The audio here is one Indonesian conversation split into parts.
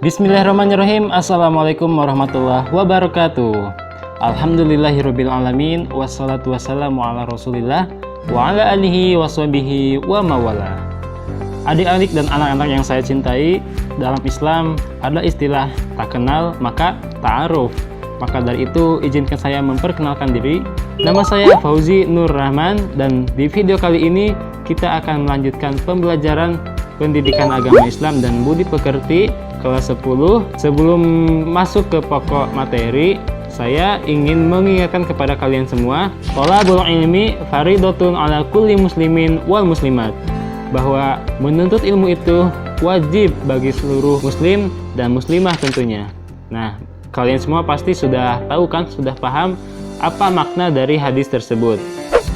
Bismillahirrahmanirrahim. Assalamualaikum warahmatullahi wabarakatuh. Alhamdulillahirrabbilalamin. Wassalatu wassalamu ala rasulillah wa ala alihi waswabihi wa mawala. Adik-adik dan anak-anak yang saya cintai, dalam Islam ada istilah tak kenal maka ta'aruf. Maka dari itu izinkan saya memperkenalkan diri. Nama saya Fauzi Nur Rahman, dan di video kali ini kita akan melanjutkan pembelajaran pendidikan agama Islam dan budi pekerti kelas 10. Sebelum masuk ke pokok materi, saya ingin mengingatkan kepada kalian semua, thalabul ilmi faridatun ala kulli muslimin wal muslimat, bahwa menuntut ilmu itu wajib bagi seluruh muslim dan muslimah tentunya. Nah, kalian semua pasti sudah tahu kan, sudah paham apa makna dari hadis tersebut.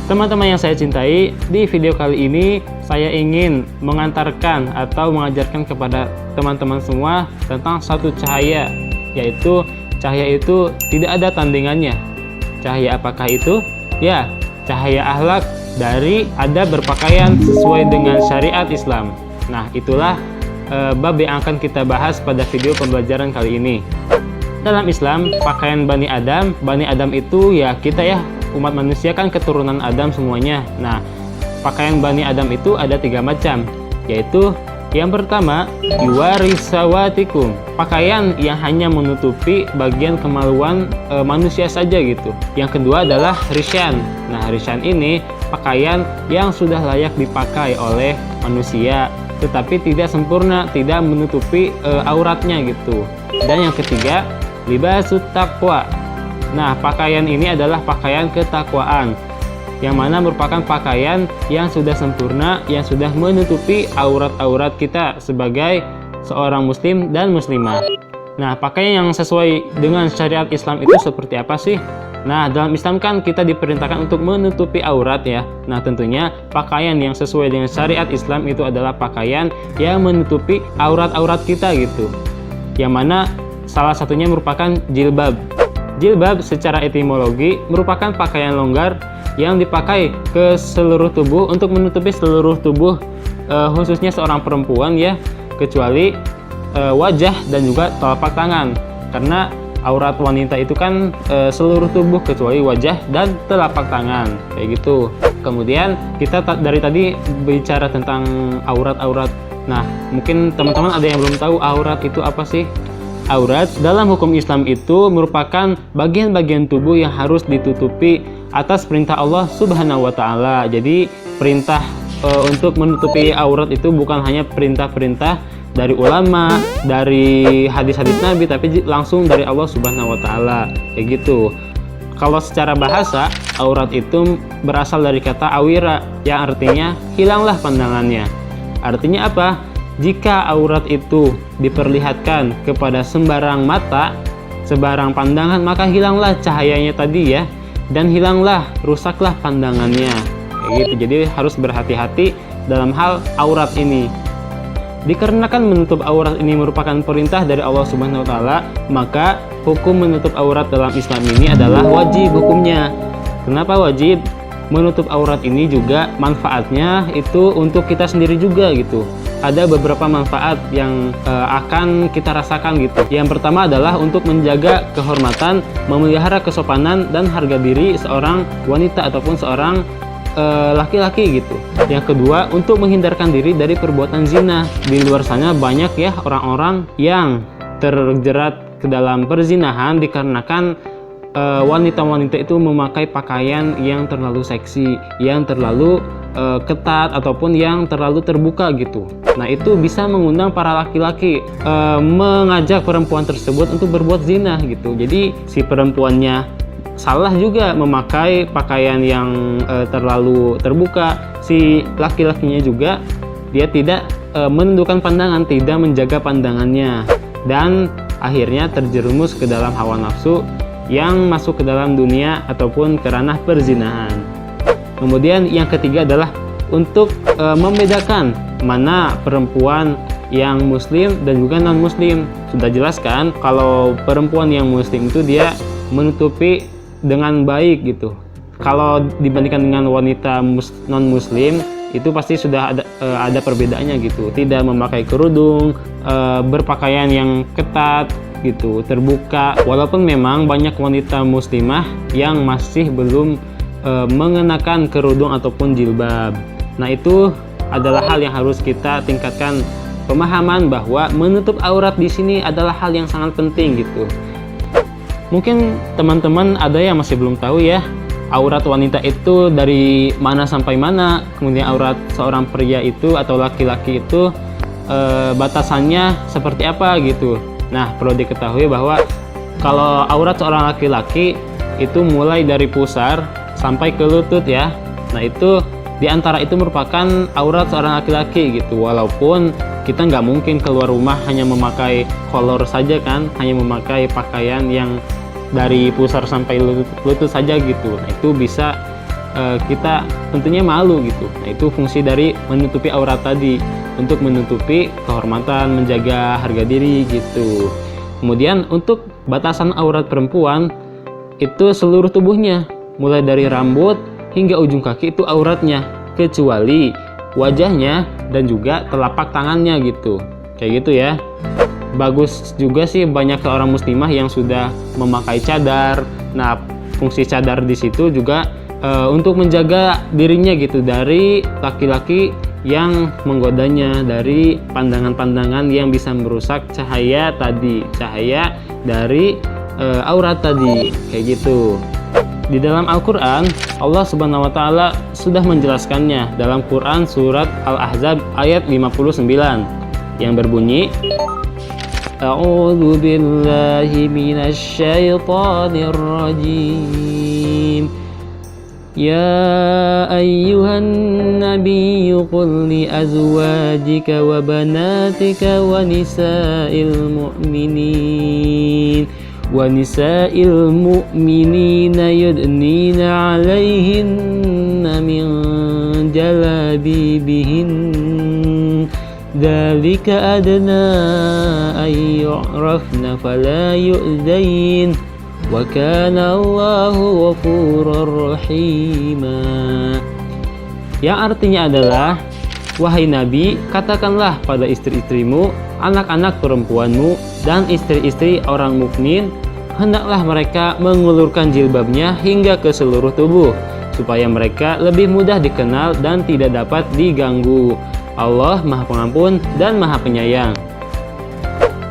Teman-teman yang saya cintai, di video kali ini saya ingin mengantarkan atau mengajarkan kepada teman-teman semua tentang satu cahaya, yaitu cahaya itu tidak ada tandingannya. Cahaya apakah itu? Ya, cahaya akhlak dari adab berpakaian sesuai dengan syariat Islam. Nah, itulah bab yang akan kita bahas pada video pembelajaran kali ini. Dalam Islam, pakaian Bani Adam itu ya kita ya, umat manusia kan keturunan Adam semuanya. Nah, pakaian Bani Adam itu ada 3 macam, yaitu yang pertama, yuwarisawatikum, pakaian yang hanya menutupi bagian kemaluan manusia saja gitu. Yang kedua adalah risyan. Nah, risyan ini pakaian yang sudah layak dipakai oleh manusia, tetapi tidak sempurna, tidak menutupi auratnya gitu. Dan yang ketiga, libasut taqwa. Nah, pakaian ini adalah pakaian ketakwaan, yang mana merupakan pakaian yang sudah sempurna, yang sudah menutupi aurat-aurat kita sebagai seorang muslim dan muslimah. Nah, pakaian yang sesuai dengan syariat Islam itu seperti apa sih? Nah, dalam Islam kan kita diperintahkan untuk menutupi aurat ya. Nah, tentunya pakaian yang sesuai dengan syariat Islam itu adalah pakaian yang menutupi aurat-aurat kita gitu. Yang mana salah satunya merupakan jilbab. Jilbab secara etimologi merupakan pakaian longgar yang dipakai ke seluruh tubuh untuk menutupi seluruh tubuh, khususnya seorang perempuan ya, kecuali wajah dan juga telapak tangan. Karena aurat wanita itu kan seluruh tubuh kecuali wajah dan telapak tangan, kayak gitu. Kemudian kita dari tadi bicara tentang aurat-aurat. Nah, mungkin teman-teman ada yang belum tahu aurat itu apa sih? Aurat dalam hukum Islam itu merupakan bagian-bagian tubuh yang harus ditutupi atas perintah Allah Subhanahu wa Ta'ala. Jadi perintah untuk menutupi aurat itu bukan hanya perintah-perintah dari ulama, dari hadis-hadis Nabi, tapi langsung dari Allah Subhanahu wa Ta'ala, kayak gitu. Kalau secara bahasa, aurat itu berasal dari kata awira, yang artinya hilanglah pandangannya. Artinya apa? Jika aurat itu diperlihatkan kepada sembarang mata, sembarang pandangan, maka hilanglah cahayanya tadi ya, dan hilanglah, rusaklah pandangannya, kayak gitu. Jadi harus berhati-hati dalam hal aurat ini. Dikarenakan menutup aurat ini merupakan perintah dari Allah Subhanahu wa Ta'ala, maka hukum menutup aurat dalam Islam ini adalah wajib hukumnya. Kenapa wajib? Menutup aurat ini juga manfaatnya itu untuk kita sendiri juga gitu. Ada beberapa manfaat yang akan kita rasakan gitu. Yang pertama adalah untuk menjaga kehormatan, memelihara kesopanan dan harga diri seorang wanita ataupun seorang laki-laki gitu. Yang kedua, untuk menghindarkan diri dari perbuatan zina. Di luar sana banyak ya orang-orang yang terjerat ke dalam perzinahan dikarenakan wanita-wanita itu memakai pakaian yang terlalu seksi, yang terlalu ketat ataupun yang terlalu terbuka gitu. Nah, itu bisa mengundang para laki-laki mengajak perempuan tersebut untuk berbuat zina gitu. Jadi si perempuannya salah juga memakai pakaian yang terlalu terbuka. Si laki-lakinya juga dia tidak menundukkan pandangan, tidak menjaga pandangannya, dan akhirnya terjerumus ke dalam hawa nafsu yang masuk ke dalam dunia ataupun ke ranah perzinahan. Kemudian yang ketiga adalah untuk membedakan mana perempuan yang muslim dan juga non muslim. Sudah jelas kan kalau perempuan yang muslim itu dia menutupi dengan baik gitu. Kalau dibandingkan dengan wanita non muslim itu pasti sudah ada perbedaannya gitu. Tidak memakai kerudung, berpakaian yang ketat gitu, terbuka. Walaupun memang banyak wanita muslimah yang masih belum mengenakan kerudung ataupun jilbab. Nah, itu adalah hal yang harus kita tingkatkan pemahaman bahwa menutup aurat di sini adalah hal yang sangat penting gitu. Mungkin teman-teman ada yang masih belum tahu ya, aurat wanita itu dari mana sampai mana, kemudian aurat seorang pria itu atau laki-laki itu batasannya seperti apa gitu. Nah, perlu diketahui bahwa kalau aurat seorang laki-laki itu mulai dari pusar sampai ke lutut ya. Nah, itu di antara itu merupakan aurat seorang laki-laki gitu. Walaupun kita nggak mungkin keluar rumah hanya memakai kolor saja kan, hanya memakai pakaian yang dari pusar sampai lutut saja gitu. Nah, itu bisa kita tentunya malu gitu. Nah, itu fungsi dari menutupi aurat tadi, untuk menutupi kehormatan, menjaga harga diri gitu. Kemudian untuk batasan aurat perempuan itu seluruh tubuhnya, mulai dari rambut hingga ujung kaki itu auratnya, kecuali wajahnya dan juga telapak tangannya gitu. Kayak gitu ya. Bagus juga sih banyak seorang muslimah yang sudah memakai cadar. Nah, fungsi cadar di situ juga untuk menjaga dirinya gitu dari laki-laki yang menggodanya, dari pandangan-pandangan yang bisa merusak cahaya tadi, cahaya dari aurat tadi, kayak gitu. Di dalam Al-Quran, Allah Subhanahu wa Ta'ala sudah menjelaskannya dalam Quran surat Al-Ahzab ayat 59 yang berbunyi, A'udzu billahi minasy syaithanir rajim. Ya ayyuhan nabiyyu qul li azwajika wa banatika wa nisa'il mu'minina yudnina 'alaihinna min jalabibihin dzalika adna ay yu'rafna fala yu'zain wa kana Allahu ghafurur rahima. Yang artinya adalah, wahai Nabi, katakanlah pada istri-istrimu, anak-anak perempuanmu, dan istri-istri orang mukmin, hendaklah mereka mengulurkan jilbabnya hingga ke seluruh tubuh, supaya mereka lebih mudah dikenal dan tidak dapat diganggu. Allah Maha Pengampun dan Maha Penyayang.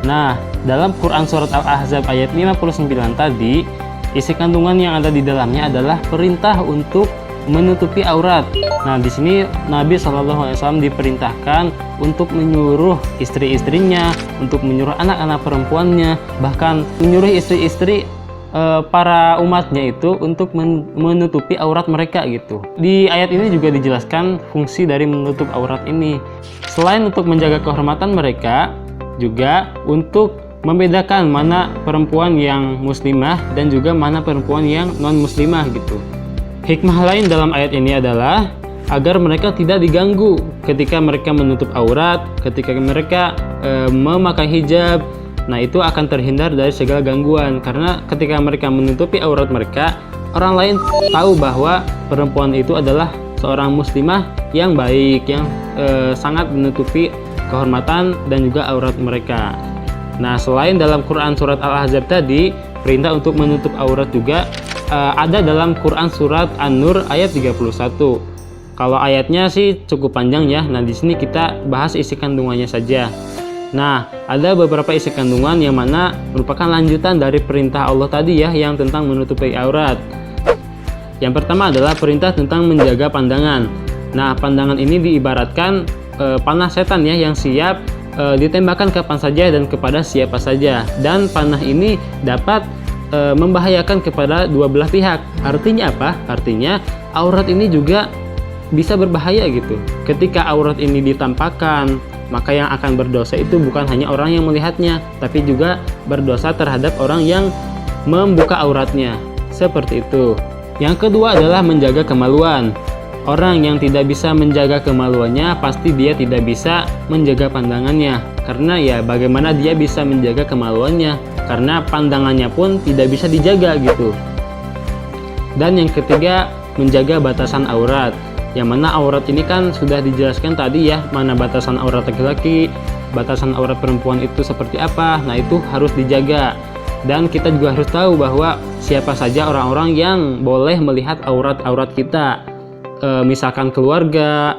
Nah, dalam Quran surat Al-Ahzab ayat 59 tadi, isi kandungan yang ada di dalamnya adalah perintah untuk menutupi aurat. Nah, di sini Nabi SAW diperintahkan untuk menyuruh istri-istrinya, untuk menyuruh anak-anak perempuannya, bahkan menyuruh istri-istri para umatnya itu untuk menutupi aurat mereka gitu. Di ayat ini juga dijelaskan fungsi dari menutup aurat ini. Selain untuk menjaga kehormatan mereka, juga untuk membedakan mana perempuan yang muslimah dan juga mana perempuan yang non-muslimah gitu. Hikmah lain dalam ayat ini adalah agar mereka tidak diganggu ketika mereka menutup aurat, ketika mereka memakai hijab. Nah, itu akan terhindar dari segala gangguan, karena ketika mereka menutupi aurat mereka, orang lain tahu bahwa perempuan itu adalah seorang muslimah yang baik, yang sangat menutupi kehormatan dan juga aurat mereka. Nah, selain dalam Quran surat Al-Ahzab tadi, perintah untuk menutup aurat juga ada dalam Quran surat An-Nur ayat 31. Kalau ayatnya sih cukup panjang ya. Nah, di sini kita bahas isi kandungannya saja. Nah, ada beberapa isi kandungan yang mana merupakan lanjutan dari perintah Allah tadi ya, yang tentang menutupi aurat. Yang pertama adalah perintah tentang menjaga pandangan. Nah, pandangan ini diibaratkan panah setan ya, yang siap ditembakkan kapan saja dan kepada siapa saja. Dan panah ini dapat membahayakan kepada dua belah pihak. Artinya apa? Artinya aurat ini juga bisa berbahaya gitu. Ketika aurat ini ditampakkan, maka yang akan berdosa itu bukan hanya orang yang melihatnya, tapi juga berdosa terhadap orang yang membuka auratnya. Seperti itu. Yang kedua adalah menjaga kemaluan. Orang yang tidak bisa menjaga kemaluannya, pasti dia tidak bisa menjaga pandangannya. Karena ya bagaimana dia bisa menjaga kemaluannya? Karena pandangannya pun tidak bisa dijaga gitu. Dan yang ketiga, menjaga batasan aurat. Yang mana aurat ini kan sudah dijelaskan tadi ya, mana batasan aurat laki-laki, batasan aurat perempuan itu seperti apa. Nah, itu harus dijaga. Dan kita juga harus tahu bahwa siapa saja orang-orang yang boleh melihat aurat-aurat kita. Misalkan keluarga,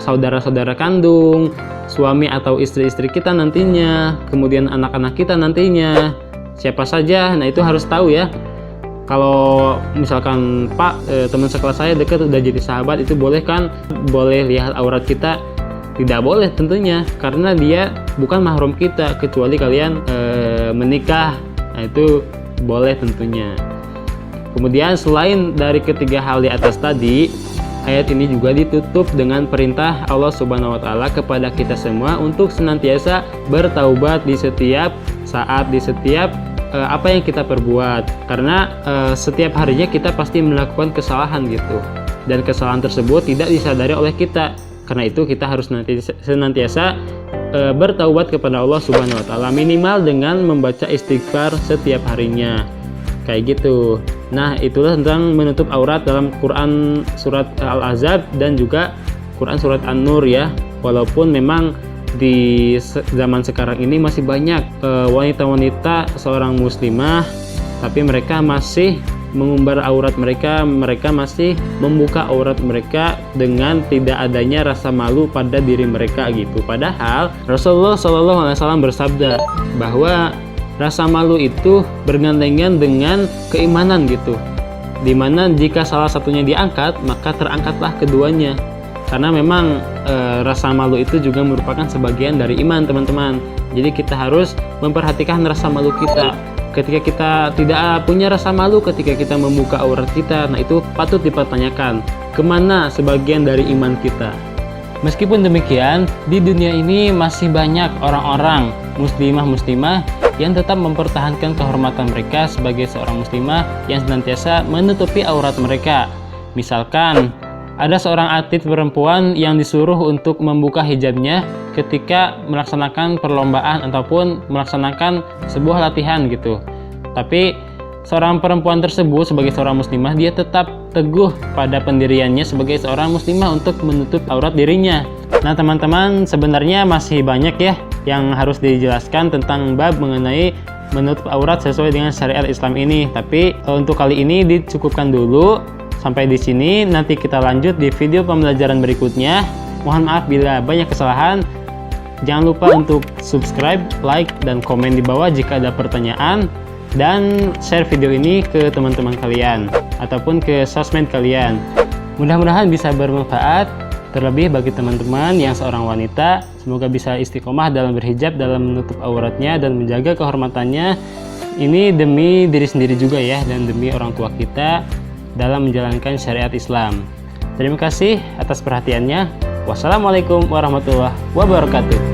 saudara-saudara kandung, suami atau istri-istri kita nantinya, kemudian anak-anak kita nantinya, siapa saja. Nah, itu harus tahu ya. Kalau misalkan Pak, teman sekelas saya dekat udah jadi sahabat, itu boleh kan? Boleh lihat aurat kita? Tidak boleh tentunya, karena dia bukan mahram kita, kecuali kalian menikah. Nah, itu boleh tentunya. Kemudian selain dari ketiga hal di atas tadi, ayat ini juga ditutup dengan perintah Allah Subhanahu wa taala kepada kita semua untuk senantiasa bertaubat di setiap saat, di setiap apa yang kita perbuat. Karena setiap harinya kita pasti melakukan kesalahan gitu. Dan kesalahan tersebut tidak disadari oleh kita. Karena itu kita harus senantiasa bertaubat kepada Allah Subhanahu wa taala, minimal dengan membaca istighfar setiap harinya. Kayak gitu. Nah, itulah tentang menutup aurat dalam Quran surat Al-Ahzab dan juga Quran surat An-Nur ya. Walaupun memang di zaman sekarang ini masih banyak wanita-wanita seorang muslimah, tapi mereka masih mengumbar aurat mereka, mereka masih membuka aurat mereka dengan tidak adanya rasa malu pada diri mereka gitu. Padahal Rasulullah SAW bersabda bahwa rasa malu itu bergandengan dengan keimanan gitu. Dimana jika salah satunya diangkat, maka terangkatlah keduanya. Karena memang rasa malu itu juga merupakan sebagian dari iman, teman-teman. Jadi kita harus memperhatikan rasa malu kita. Ketika kita tidak punya rasa malu ketika kita membuka aurat kita, nah itu patut dipertanyakan, kemana sebagian dari iman kita. Meskipun demikian, di dunia ini masih banyak orang-orang muslimah-muslimah yang tetap mempertahankan kehormatan mereka sebagai seorang muslimah yang senantiasa menutupi aurat mereka. Misalkan, ada seorang atlet perempuan yang disuruh untuk membuka hijabnya ketika melaksanakan perlombaan ataupun melaksanakan sebuah latihan gitu. Tapi seorang perempuan tersebut sebagai seorang muslimah, dia tetap teguh pada pendiriannya sebagai seorang muslimah untuk menutup aurat dirinya. Nah teman-teman, sebenarnya masih banyak ya yang harus dijelaskan tentang bab mengenai menutup aurat sesuai dengan syariat Islam ini. Tapi untuk kali ini dicukupkan dulu. Sampai di sini, nanti kita lanjut di video pembelajaran berikutnya. Mohon maaf bila banyak kesalahan. Jangan lupa untuk subscribe, like, dan komen di bawah jika ada pertanyaan. Dan share video ini ke teman-teman kalian ataupun ke sosmed kalian. Mudah-mudahan bisa bermanfaat, terlebih bagi teman-teman yang seorang wanita. Semoga bisa istiqomah dalam berhijab, dalam menutup auratnya dan menjaga kehormatannya. Ini demi diri sendiri juga ya, dan demi orang tua kita dalam menjalankan syariat Islam. Terima kasih atas perhatiannya. Wassalamualaikum warahmatullahi wabarakatuh.